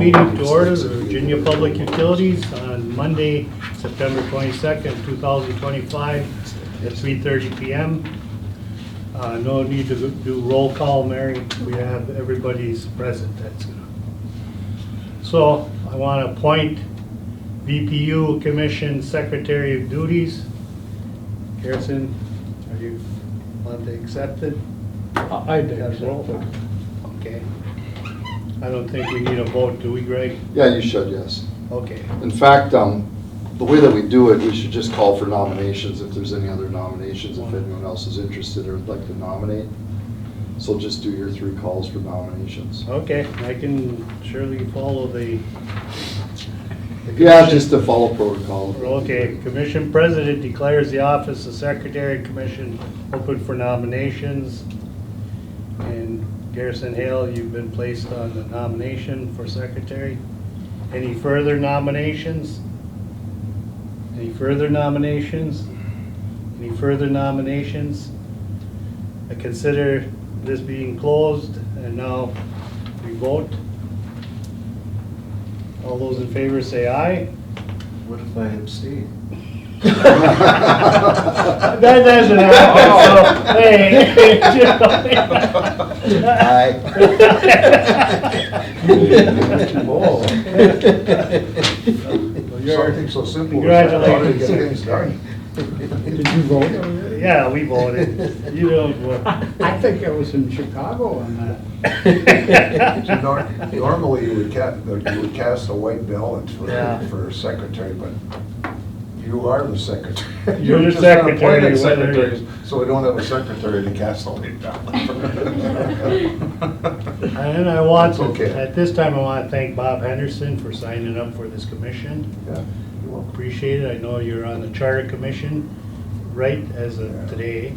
meeting to order, the Virginia Public Utilities on Monday, September 22nd, 2025 at 3:30 p.m. No need to do roll call, Mary. We have everybody's present. That's good. So I want to appoint VPU Commission Secretary of Duties. Garrison, are you want to accept it? I did. Okay. I don't think we need a vote, do we, Greg? Yeah, you should, yes. Okay. In fact, the way that we do it, we should just call for nominations if there's any other nominations, if anyone else is interested or would like to nominate. So just do your 3 calls for nominations. Okay, I can surely follow the Yeah, just to follow protocol. Okay, Commission President declares the office of Secretary of Commission open for nominations. And Garrison Hale, you've been placed on the nomination for Secretary. Any further nominations? Any further nominations? Any further nominations? I consider this being closed, and now we vote. All those in favor say aye. What if I abstain? That doesn't happen, so, hey. Something so simple. Congratulations. Get things done. Did you vote already? Yeah, we voted. You don't vote. I think I was in Chicago on that. Normally, you would cast a white ballot Yeah. for secretary, but you are the secretary. You're the just secretary, appointed whether- secretaries, so we don't have a secretary to cast a white ballot. And I want It's to, okay. at this time, I want to thank Bob Henderson for signing up for this commission. Yeah, you're welcome. Appreciate it. I know you're on the Charter Commission, right, as of today.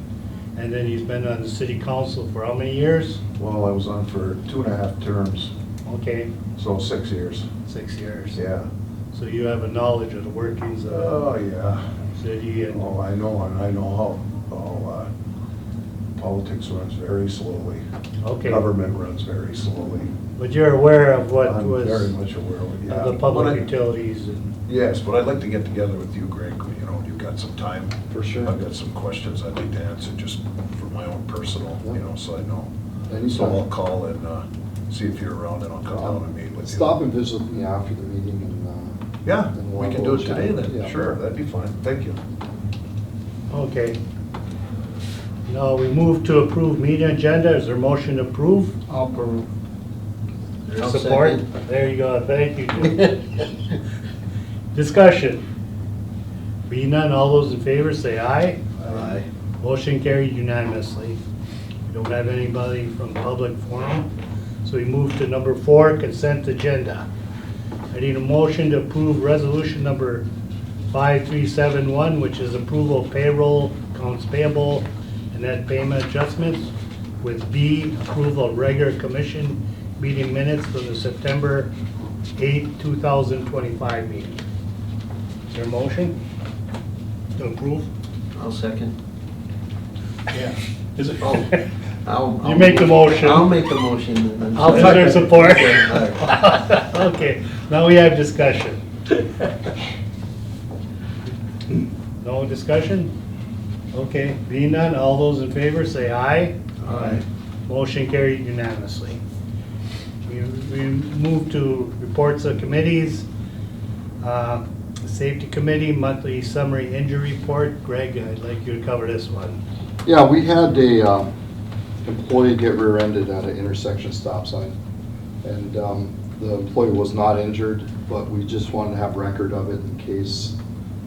And then he's been on the city council for how many years? Well, I was on for 2.5 terms, Okay, so 6 years. 6 years. Yeah. So you have a knowledge of the workings of Oh, yeah. the city and, Oh, I know, and I know how politics runs very slowly. okay. Government runs very slowly. But you're aware of what I'm was, very of much aware of it, yeah. the But public I- utilities and, Yes, but I'd like to get together with you, Greg, you know, you've got some time. For sure. I've got some questions I'd like to answer, just for my own personal, you know, so I know. So I'll Anytime. call and see if you're around, and I'll come down and meet with you. Stop and visit with me after the meeting and, Yeah, and we we'll can do it chat. today then, Yeah. sure, that'd be fine, thank you. okay. Now, we move to approve meeting agenda. Is there a motion to approve? I'll approve. There's I'll support? second. There you go, thank you. Discussion. Being none, all those in favor say aye. Aye. Motion carried unanimously. We don't have anybody from public forum, so we move to number 4, consent agenda. I need a motion to approve resolution number 5371, which is approval of payroll, accounts payable, and net payment adjustments, with B, approval of regular commission meeting minutes for the September 8, 2025 meeting. Is there a motion to approve? I'll second. Yeah. Is it? You make the motion. I'll make the motion. and then I'll second. second support. Okay, all right. Okay, now we have discussion. No discussion? Okay, being none, all those in favor say aye. Aye. Motion carried unanimously. We move to reports of committees. Safety Committee, monthly summary injury report. Greg, I'd like you to cover this one. Yeah, we had a employee get rear-ended at an intersection stop sign. And the employee was not injured, but we just wanted to have record of it in case,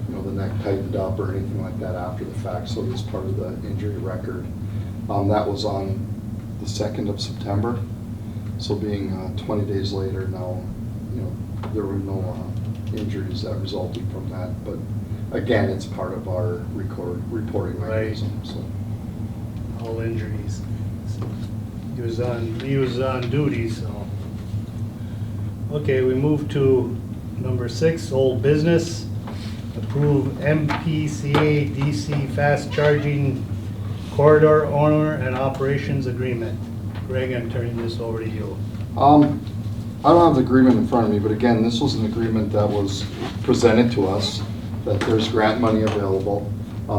you know, the neck tightened up or anything like that after the fact, so it was part of the injury record. That was on the 2nd of September, so being 20 days later now, you know, there were no injuries that resulted from that, but again, it's part of our reporting Right. mechanism, so. All injuries. He was on duty, so. Okay, we move to number 6, old business. Approve MPCA DC fast charging corridor owner and operations agreement. Greg, I'm turning this over to you. I don't have the agreement in front of me, but again, this was an agreement that was presented to us, that there's grant money available.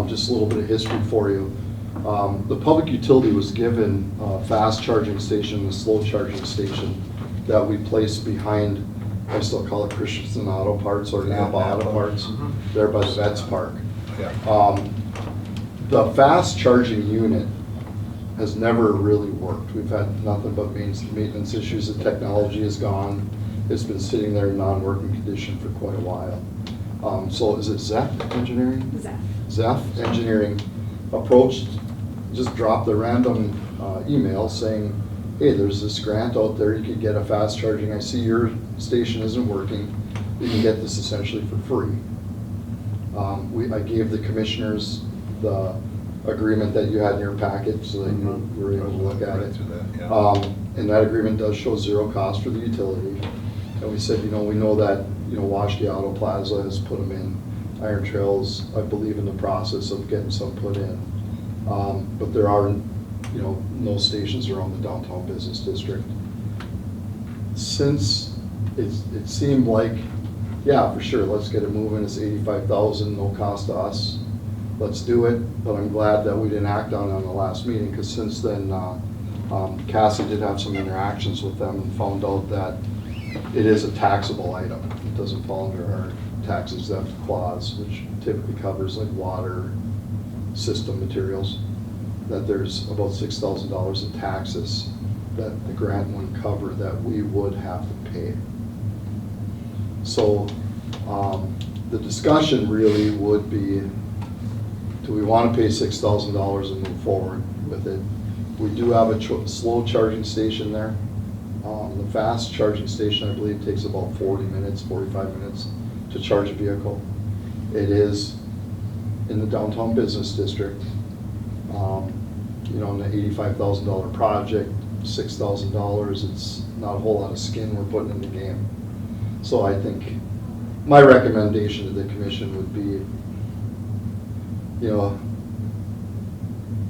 Just a little bit of history for you. The public utility was given a fast charging station and a slow charging station that we placed behind, I still call it Christensen Auto Parts or Napa Auto Parts, there by the Vets Park. Yeah. The fast charging unit has never really worked. We've had nothing but maintenance issues. The technology is gone. It's been sitting there in non-working condition for quite a while. So is it Zeph Engineering? Zeph Engineering approached, just dropped a random email saying, hey, there's this grant out there, you could get a fast charging. I see your station isn't working. You can get this essentially for free. I gave the commissioners the agreement that you had in your package so that you were able to look at it. And that agreement does show zero cost for the utility. And we said, we know that, Washdale Auto Plaza has put them in. Iron Trails, I believe, in the process of getting some put in. But there are, no stations around the downtown business district. Since it seemed like, yeah, for sure, let's get it moving. It's $85,000, no cost to us. Let's do it. But I'm glad that we didn't act on it on the last meeting, because since then, Cassie did have some interactions with them and found out that it is a taxable item. It doesn't fall under our tax exempt clause, which typically covers like water system materials, that there's about $6,000 in taxes that the grant wouldn't cover that we would have to pay. So the discussion really would be, do we want to pay $6,000 and move forward with it? We do have a slow charging station there. The fast charging station, I believe, takes about 40 minutes, 45 minutes to charge a vehicle. It is in the downtown business district. In the $85,000 project, $6,000, it's not a whole lot of skin we're putting in the game. So I think my recommendation to the commission would be,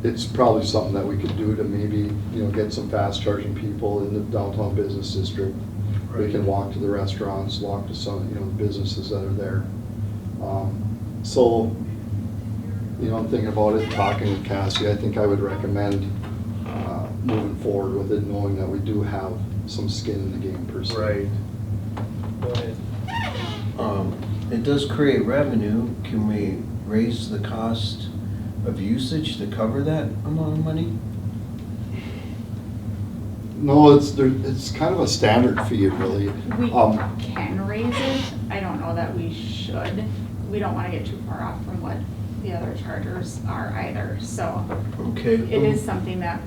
it's probably something that we could do to maybe, get some fast charging people in the downtown business district. We can walk to the restaurants, walk to some, the businesses that are there. So, I'm thinking about it, talking with Cassie, I think I would recommend moving forward with it, knowing that we do have some skin in the game per se. Right. Go ahead. It does create revenue. Can we raise the cost of usage to cover that amount of money? No, it's kind of a standard fee, really. We can raise it. I don't know that we should. We don't want to get too far off from what the other chargers are either. So Okay. it is something that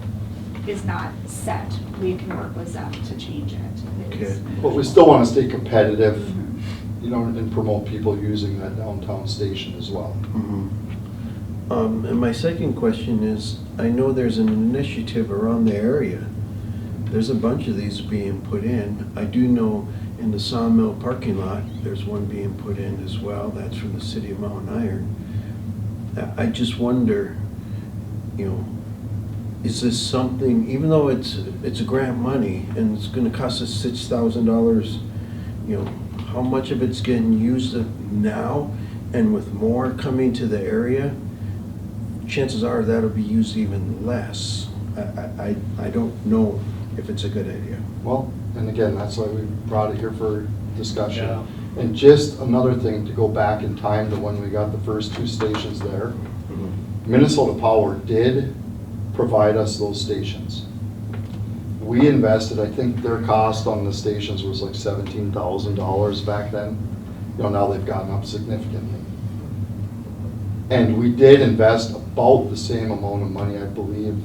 is not set. We can work with them to change it. It is- But we still want to stay competitive, and promote people using that downtown station as well. And my second question is, I know there's an initiative around the area. There's a bunch of these being put in. I do know in the Sawmill parking lot, there's one being put in as well. That's from the city of Mountain Iron. I just wonder, is this something, even though it's a grant money and it's gonna cost us $6,000, how much of it's getting used now? And with more coming to the area, chances are that'll be used even less. I don't know if it's a good idea. Well, and again, that's why we brought it here for discussion. Yeah. And just another thing, to go back in time to when we got the first two stations there, Minnesota Power did provide us those stations. We invested, I think their cost on the stations was like $17,000 back then. Now they've gotten up significantly. And we did invest about the same amount of money, I believe,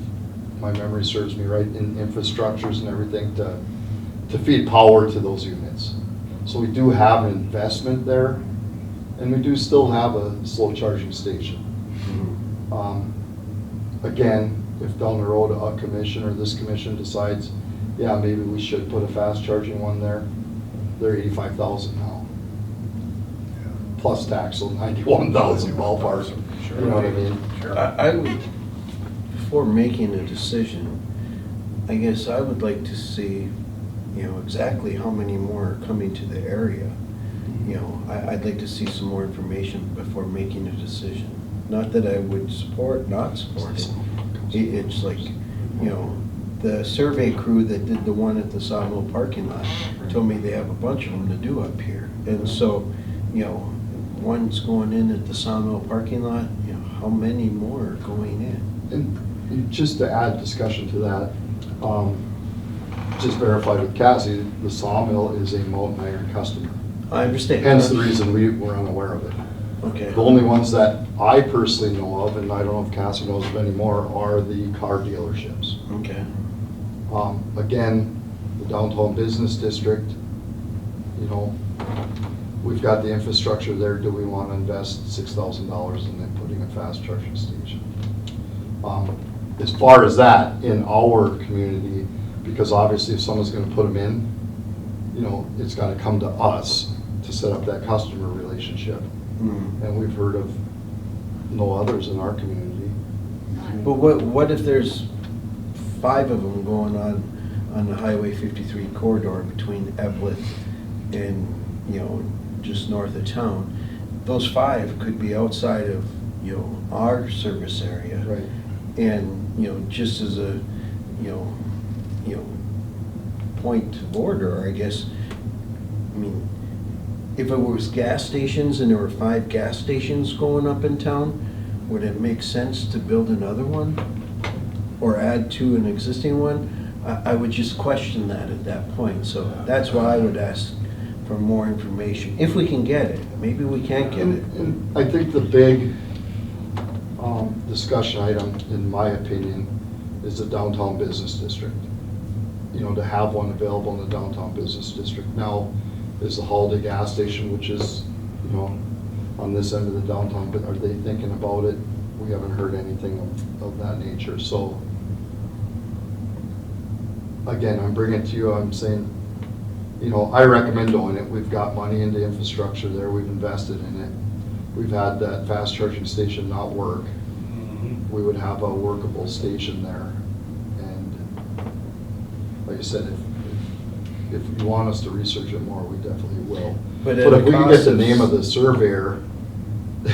my memory serves me right, in infrastructures and everything to feed power to those units. So we do have an investment there, and we do still have a slow charging station. Again, if down the road a commission or this commission decides, yeah, maybe we should put a fast charging one there, they're $85,000 now. Plus tax, so $91,000 ballpark. You know what I mean? I would, before making a decision, I guess I would like to see you know, exactly how many more are coming to the area. You know, I'd like to see some more information before making a decision. Not that I would support, not support it. It's like, you know, the survey crew that did the one at the Sawmill parking lot told me they have a bunch of them to do up here. And so, you know, one's going in at the Sawmill parking lot, you know, how many more are going in? And just to add discussion to that, just verified with Cassie, the Sawmill is a Mountain Iron customer. I understand. Hence the reason we were unaware of it. Okay. The only ones that I personally know of, and I don't know if Cassie knows of any more, are the car dealerships. Okay. Again, the downtown business district, you know, we've got the infrastructure there. Do we want to invest $6,000 in then putting a fast charging station? As far as that, in our community, because obviously if someone's going to put them in, you know, it's got to come to us to set up that customer relationship. Mm. And we've heard of no others in our community. But what if there's 5 of them going on the Highway 53 corridor between Evelyn and, you know, just north of town? Those 5 could be outside of, you know, our service area. Right. And, you know, just as a, you know, point of order, I guess, I mean, if it was gas stations and there were 5 gas stations going up in town, would it make sense to build another one? Or add to an existing one? I would just question that at that point, so that's why I would ask for more information, if we can get it. Maybe we can't get it. And I think the big discussion item, in my opinion, is the downtown business district. You know, to have one available in the downtown business district. Now, is the Holiday gas station, which is, you know, on this end of the downtown, but are they thinking about it? We haven't heard anything of that nature, so. Again, I'm bringing it to you, I'm saying, you know, I recommend doing it. We've got money into infrastructure there, we've invested in it. We've had that fast charging station not work. We would have a workable station there. And like I said, if you want us to research it more, we definitely will. But But if we can get the name of the surveyor,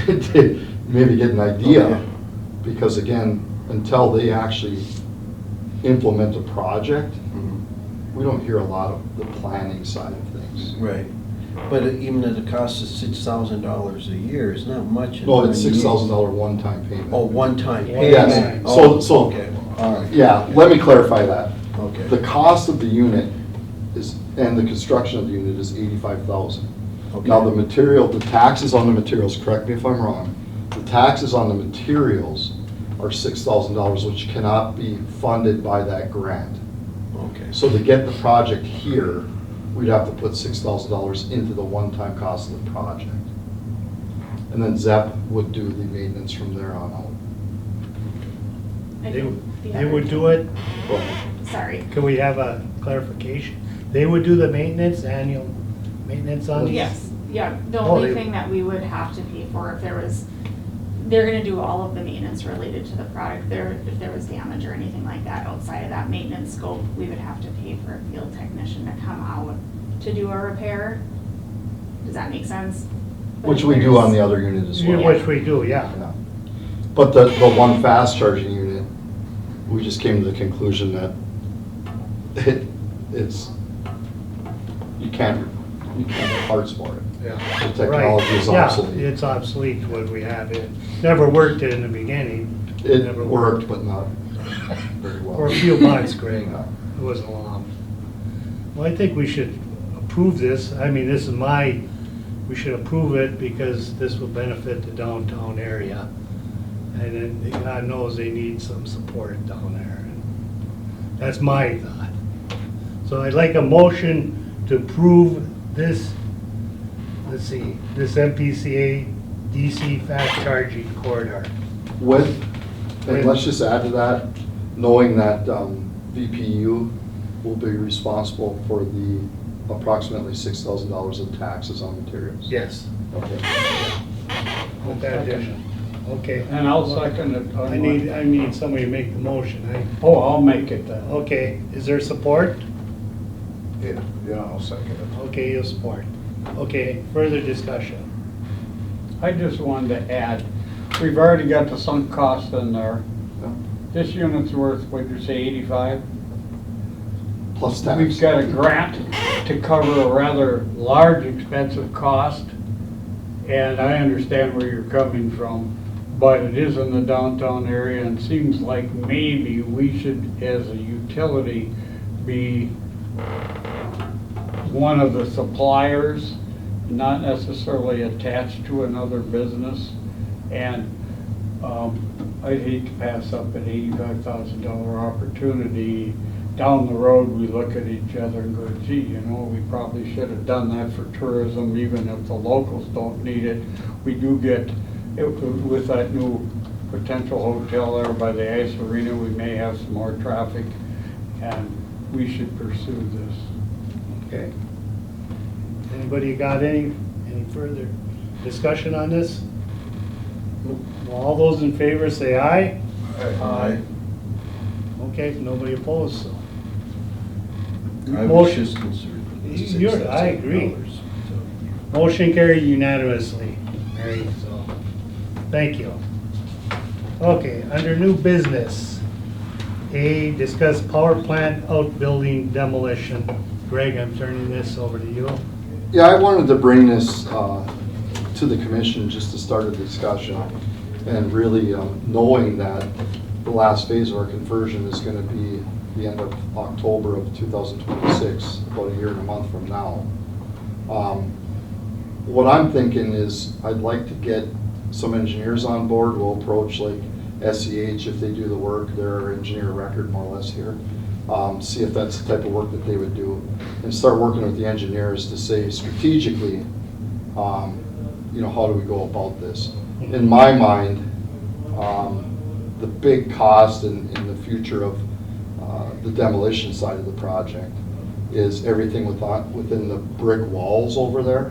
to maybe get an idea. Okay. Because again, until they actually implement a project, Mhm. we don't hear a lot of the planning side of things. Right, but even at the cost of $6,000 a year, is not much. in No, it's one year. $6,000 one-time payment. Oh, one-time Yeah. payment? Yes. Oh, So- okay, all right. Yeah, let me clarify that. Okay. The cost of the unit is, and the construction of the unit is $85,000. Okay. Now, the material, the taxes on the materials, correct me if I'm wrong, the taxes on the materials are $6,000, which cannot be funded by that grant. Okay. So to get the project here, we'd have to put $6,000 into the one-time cost of the project. And then ZEP would do the maintenance from there on out. I They think the they other- would do it, Sorry. can we have a clarification? They would do the maintenance, annual maintenance on these? Yes, yeah, the Oh, only they- thing that we would have to pay for if there was, they're gonna do all of the maintenance related to the product. If there was damage or anything like that outside of that maintenance scope, we would have to pay for a field technician to come out to do a repair. Does that make sense? But Which if we do on the there's- other unit as Yeah, well. which we do, yeah. Yeah. But the one fast charging unit, we just came to the conclusion that it's, you can't have parts for it. Yeah. The technology is Right. obsolete. Yeah, it's obsolete what we have. It never worked in the beginning. It Never worked, but not very well. For a few months, Greg. Yeah. It wasn't long. Well, I think we should approve this. I mean, this is we should approve it because this will benefit the downtown area. And then God knows they need some support down there. That's my thought. So I'd like a motion to approve this, let's see, this MPCA DC fast charging corridor. And let's just add to that, knowing that VPU will be responsible for the approximately $6,000 of taxes on materials. Yes. Okay. With that addition. Okay. And I'll second it. on I need somebody to make the motion. Oh, I'll make it then. Okay, is there support? Yeah, I'll second it. Okay, you'll support. Okay, further discussion. I just wanted to add, we've already got the sunk cost in there. Yeah. This unit's worth, what'd you say, 85? Plus tax. We've got a grant to cover a rather large, expensive cost, and I understand where you're coming from, but it is in the downtown area, and seems like maybe we should, as a utility, be one of the suppliers, not necessarily attached to another business. And I'd hate to pass up an $85,000 opportunity. Down the road, we look at each other and go, gee, you know, we probably should have done that for tourism, even if the locals don't need it. We do get, with that new potential hotel there by the ice arena, we may have some more traffic, and we should pursue this. Okay. Anybody got any further discussion on this? All those in favor say aye. Aye. Okay, nobody opposed, so. I was Motion- just concerned. with the You're- I agree. $6,000, so. Motion carried unanimously, Mary, so, thank you. Okay, under new business, A, discuss power plant outbuilding demolition. Greg, I'm turning this over to you. Yeah, I wanted to bring this to the commission just to start a discussion, and really knowing that the last phase of our conversion is going to be the end of October of 2026, about a year and a month from now. What I'm thinking is I'd like to get some engineers on board. We'll approach like SEH if they do the work. They're our engineer of record more or less here. See if that's the type of work that they would do, and start working with the engineers to say strategically, you know, how do we go about this? In my mind, the big cost in the future of the demolition side of the project is everything within the brick walls over there,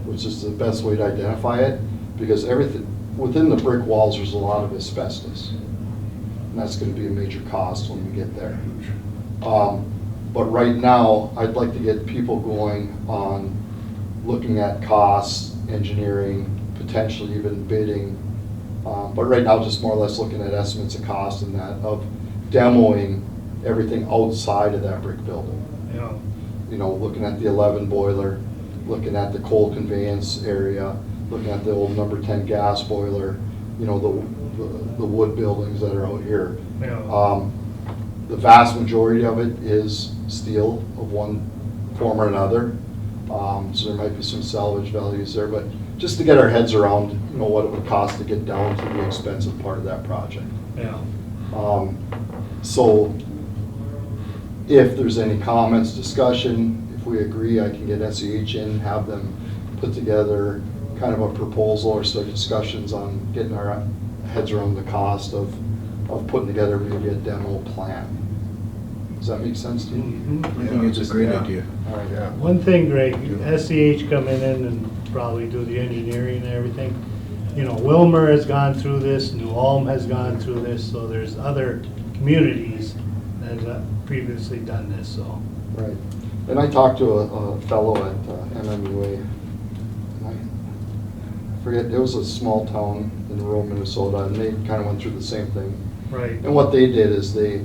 which is the best way to identify it, because everything within the brick walls, there's a lot of asbestos. And that's going to be a major cost when we get there. But right now, I'd like to get people going on looking at costs, engineering, potentially even bidding. But right now, just more or less looking at estimates of cost and that of demoing everything outside of that brick building. Yeah. You know, looking at the 11 boiler, looking at the coal conveyance area, looking at the old number 10 gas boiler, you know, the wood buildings that are out here. Yeah. The vast majority of it is steel of one form or another. So there might be some salvage values there, but just to get our heads around, you know, what it would cost to get down to the expensive part of that project. Yeah. So if there's any comments, discussion, if we agree, I can get SEH in, have them put together kind of a proposal or start discussions on getting our heads around the cost of putting together maybe a demo plan. Does that make sense to you? Mhm. I think it's a great idea. All right. Yeah. One thing, Greg, SEH coming in and probably do the engineering and everything. You know, Wilmer has gone through this, New Ulm has gone through this, so there's other communities that have previously done this, so. Right. And I talked to a fellow at MMUA. And I forget, it was a small town in rural Minnesota, and they kind of went through the same thing. Right. And what they did is they,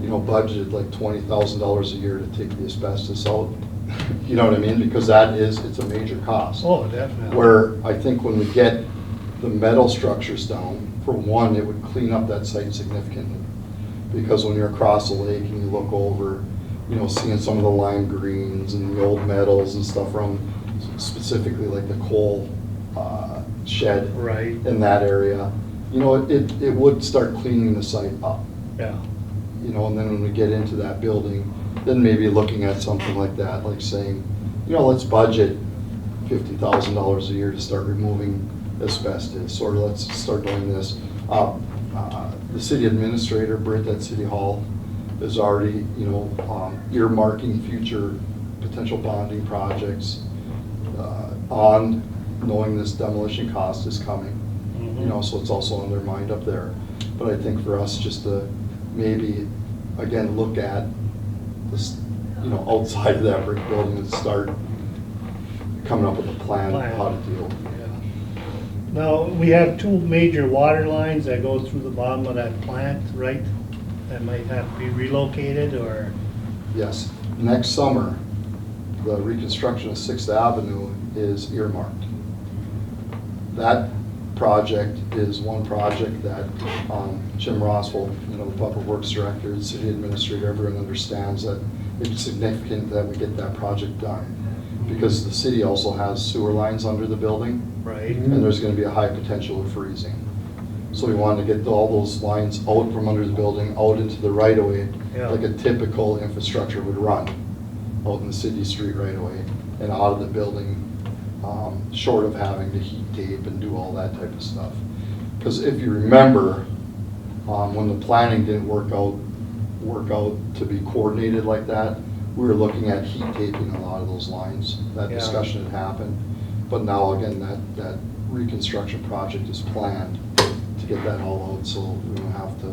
you know, budgeted like $20,000 a year to take the asbestos out. You know what I mean? Because it's a major cost. Oh, definitely. Where I think when we get the metal structures down, for one, it would clean up that site significantly. Because when you're across the lake and you look over, you know, seeing some of the lime greens and the old metals and stuff from specifically like the coal shed Right. in that area, you know, it would start cleaning the site up. Yeah. You know, and then when we get into that building, then maybe looking at something like that, like saying, you know, let's budget $50,000 a year to start removing asbestos, or let's start doing this. The city administrator, Britt at City Hall, is already, you know, earmarking future potential bonding projects on knowing this demolition cost is coming. You know, so it's also on their mind up there. But I think for us just to maybe, again, look at this, you know, outside of that brick building and start coming up with a plan of how to deal. Yeah. Now, we have two major water lines that go through the bottom of that plant, right? That might have to be relocated, or, Yes, next summer, the reconstruction of Sixth Avenue is earmarked. That project is one project that Jim Roswell, you know, the Public Works Director, the City Administrator, everyone understands that it's significant that we get that project done. Because the city also has sewer lines under the building, right? and there's gonna be a high potential of freezing. So we wanted to get all those lines out from under the building, out into the right of way, Yeah. like a typical infrastructure would run, out in the city street right away, and out of the building, short of having to heat tape and do all that type of stuff. Because if you remember, when the planning didn't work out to be coordinated like that, we were looking at heat taping a lot of those lines. That Yeah. discussion had happened. But now, again, that reconstruction project is planned to get that all out, so we don't have to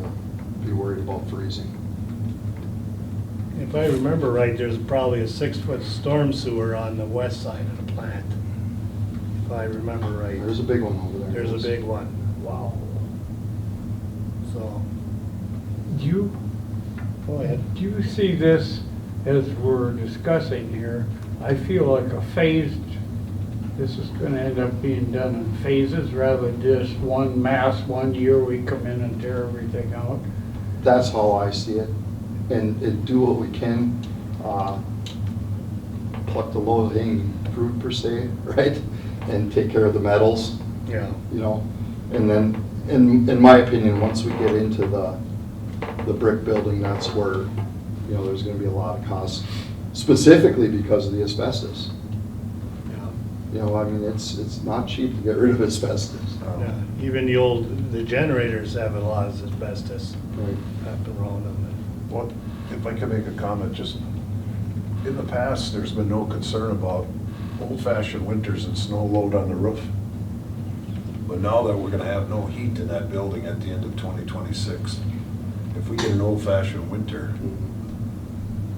be worried about freezing. If I remember right, there's probably a 6-foot storm sewer on the west side of the plant. If I remember right. There's a big one over there. There's a big one. Wow. So, Do you, go ahead. do you see this as we're discussing here? I feel like a phased, this is gonna end up being done in phases rather than just one mass, 1 year we come in and tear everything out. That's how I see it. And do what we can, pluck the low-hanging fruit per se, right? And take care of the metals, Yeah. you know? And then, in my opinion, once we get into the brick building, that's where, you know, there's gonna be a lot of costs, specifically because of the asbestos. Yeah. You know, I mean, it's not cheap to get rid of asbestos. Yeah. Even the generators have a lot of asbestos Right. wrapped around them. Well, if I could make a comment, just, in the past, there's been no concern about old-fashioned winters and snow load on the roof. But now that we're gonna have no heat in that building at the end of 2026, if we get an old-fashioned winter,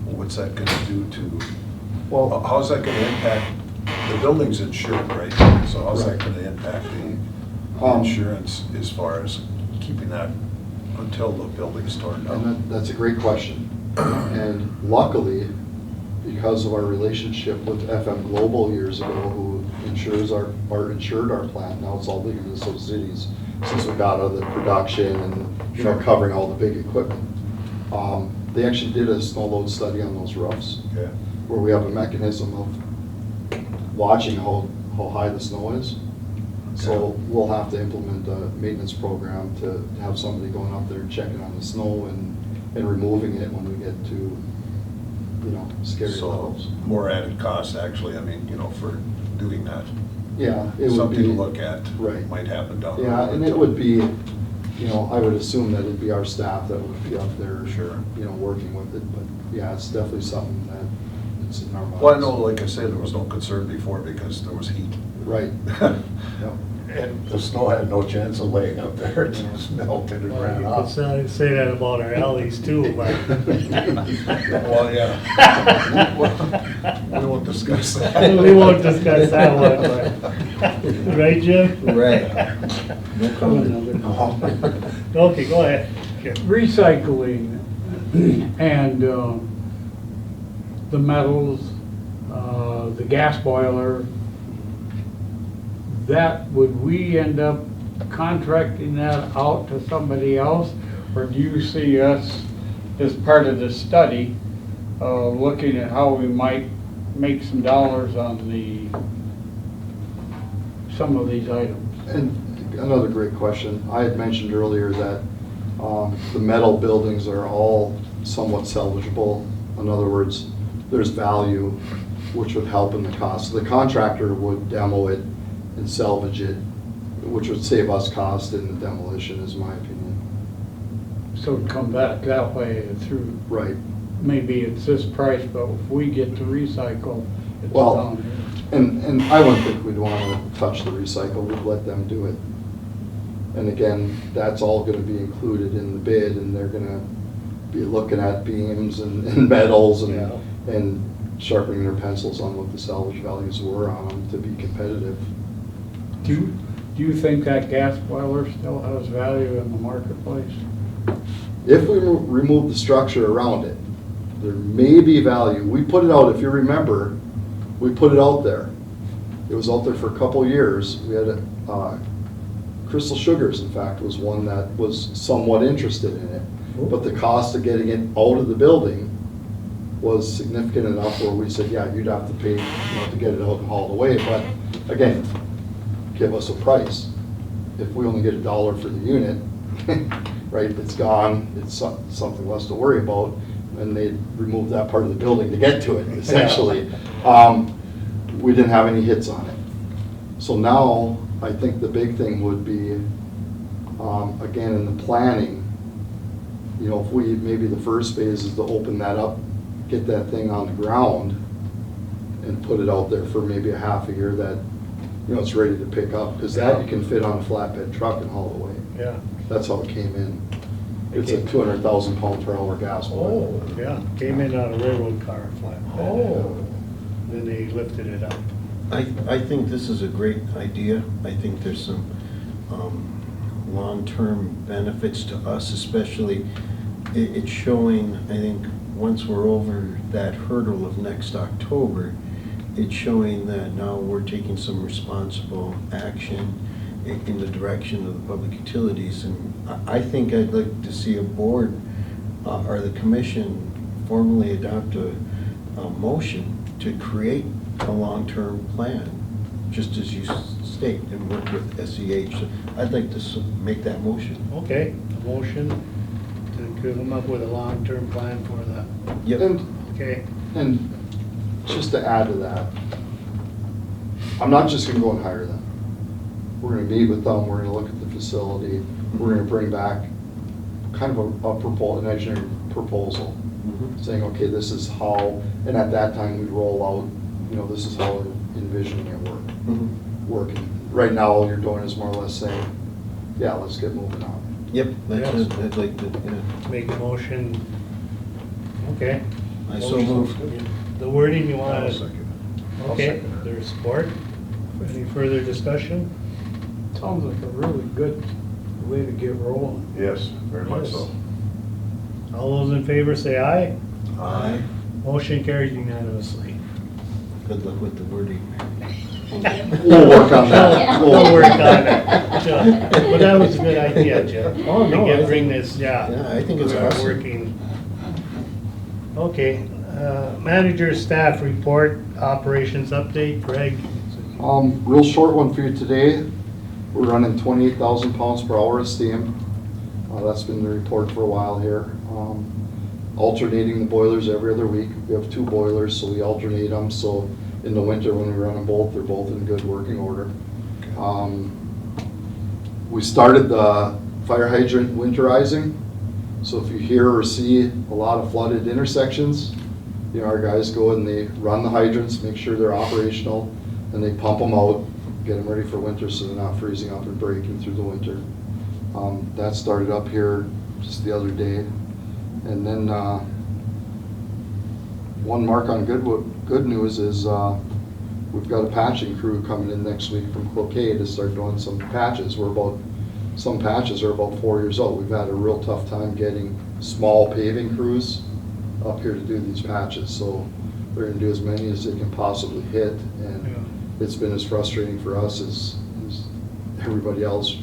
what's that gonna do to, Well, how's that gonna impact, the building's insured, right? So how's that gonna impact the insurance as far as keeping that until the building's torn down? and that's a great question. And luckily, because of our relationship with FM Global years ago, who insured our plant, now it's all League of Minnesota Cities, since we got out of the production and, you know, covering all the big equipment. They actually did a snow load study on those roofs, Okay. where we have a mechanism of watching how high the snow is. So we'll have to implement a maintenance program to have somebody going up there and checking on the snow and removing it when we get to, you know, scary So, levels. more added cost, actually, I mean, you know, for doing that. Yeah, it would be. Something to look at. Right. Might happen down the road. Yeah, and it would be, you know, I would assume that it'd be our staff that would be up there. Sure. You know, working with it, but yeah, it's definitely something that it's in our minds. Well, I know, like I said, there was no concern before because there was heat. Right. Yep. And the snow had no chance of laying up there, it just melted and Well, ran you off. could say that about our alleys too, but. Well, yeah. We won't discuss that. We won't discuss that one, but, right, Jim? Right. No comment. Okay, go ahead. Jim. Recycling and the metals, the gas boiler, that, would we end up contracting that out to somebody else? Or do you see us as part of the study, looking at how we might make some dollars on some of these items? And another great question. I had mentioned earlier that the metal buildings are all somewhat salvageable. In other words, there's value, which would help in the cost. The contractor would demo it and salvage it, which would save us cost in the demolition, is my opinion. So it'd come back that way through, Right. maybe it's this price, but if we get to recycle, it's Well, down here. And I wouldn't think we'd want to touch the recycle, we'd let them do it. And again, that's all gonna be included in the bid, and they're gonna be looking at beams and metals and, Yeah. and sharpening their pencils on what the salvage values were on them to be competitive. Do you think that gas boiler still has value in the marketplace? If we remove the structure around it, there may be value. We put it out, if you remember, we put it out there. It was out there for a couple of years. We had Crystal Sugars, in fact, was one that was somewhat interested in it. But the cost of getting it out of the building was significant enough where we said, yeah, you'd have to pay, to get it out and hauled away. But again, give us a price. If we only get $1 for the unit, right, it's gone, it's something less to worry about, and they removed that part of the building to get to it, essentially. We didn't have any hits on it. So now, I think the big thing would be, again, in the planning, if we, maybe the first phase is to open that up, get that thing on the ground, and put it out there for maybe a half a year that, it's ready to pick up, because that you can fit on a flatbed truck and haul away. Yeah. That's how it came in. It's a 200,000 pound per hour gas boiler. Oh, yeah, came in on a railroad car flat. Oh. Then they lifted it up. I think this is a great idea. I think there's some long-term benefits to us, especially it's showing, I think, once we're over that hurdle of next October, it's showing that now we're taking some responsible action in the direction of the public utilities. And I think I'd like to see a board or the commission formally adopt a motion to create a long-term plan, just as you state, and work with SEH. So I'd like to make that motion. Okay, a motion to come up with a long-term plan for that. Yep. Okay, And just to add to that, I'm not just gonna go and hire them. We're gonna meet with them, we're gonna look at the facility, we're gonna bring back kind of an engineering proposal, saying, okay, this is how, and at that time, we'd roll out, this is how we're envisioning it working. Right now, all you're doing is more or less saying, yeah, let's get moving on. Yep, that's Yes. it. I'd like to, yeah. make a motion. Okay. I so move. The wording you I'll want second it. I'll Okay, second it. there's support. Any further discussion? Sounds like a really good way to get rolling. Yes, very much Yes. so. All those in favor say aye. Aye. Motion carried unanimously. Good luck with the wording. We'll work on that. Yeah. We'll work on it. Sure. But that was a good idea, Jeff. Oh, no, To I bring think- this, yeah. Yeah, I think it's start awesome. working. Okay, manager staff report, operations update, Greg. Real short one for you today. We're running 28,000 pounds per hour of steam. That's been the report for a while here. Alternating the boilers every other week. We have 2 boilers, so we alternate them. So in the winter, when we run them both, they're both in good working order. We started the fire hydrant winterizing. So if you hear or see a lot of flooded intersections, our guys go and they run the hydrants, make sure they're operational, and they pump them out, get them ready for winter so they're not freezing up and breaking through the winter. That started up here just the other day. And then one mark on good news is we've got a patching crew coming in next week from Cloquet to start doing some patches. Some patches are about 4 years old. We've had a real tough time getting small paving crews up here to do these patches. So they're gonna do as many as they can possibly hit. And it's been as frustrating for us as everybody else.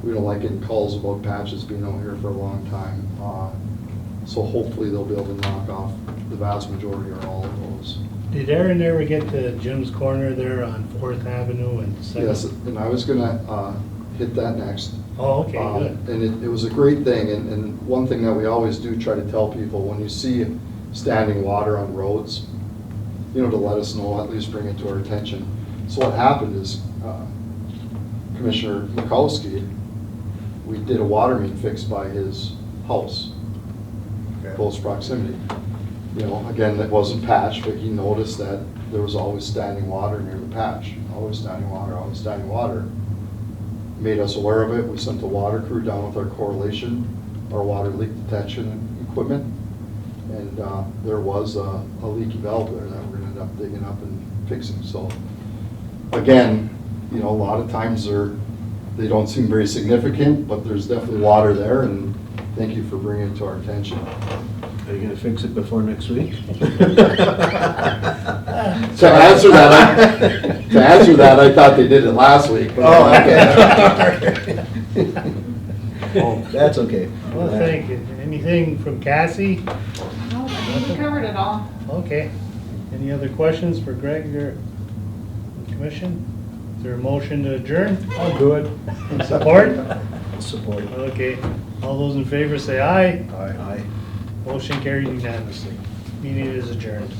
We don't like getting calls about patches being out here for a long time. So hopefully they'll be able to knock off the vast majority or all of those. Did Aaron ever get to Jim's Corner there on 4th Avenue and 7th? Yes, and I was gonna hit that next. Oh, okay, good. And it was a great thing, and one thing that we always do try to tell people, when you see standing water on roads, to let us know, at least bring it to our attention. So what happened is Commissioner Mikowski, we did a water main fix by his house, Okay. close proximity. Again, it wasn't patched, but he noticed that there was always standing water near the patch. Always standing water, always standing water. Made us aware of it. We sent the water crew down with our correlation, our water leak detection equipment. And there was a leaky valve there that we're gonna end up digging up and fixing. So again, you know, a lot of times they don't seem very significant, but there's definitely water there, and thank you for bringing it to our attention. Are you gonna fix it before next week? To answer that, I thought they did it last week. but- Oh, okay. That's okay. Well, thank you. Anything from Cassie? No, I think we covered it all. Okay. Any other questions for Greg or the commission? Is there a motion to adjourn? I'll do it. Support? Support. Okay. All those in favor say aye. Aye. Aye. Motion carried unanimously. Meeting is adjourned.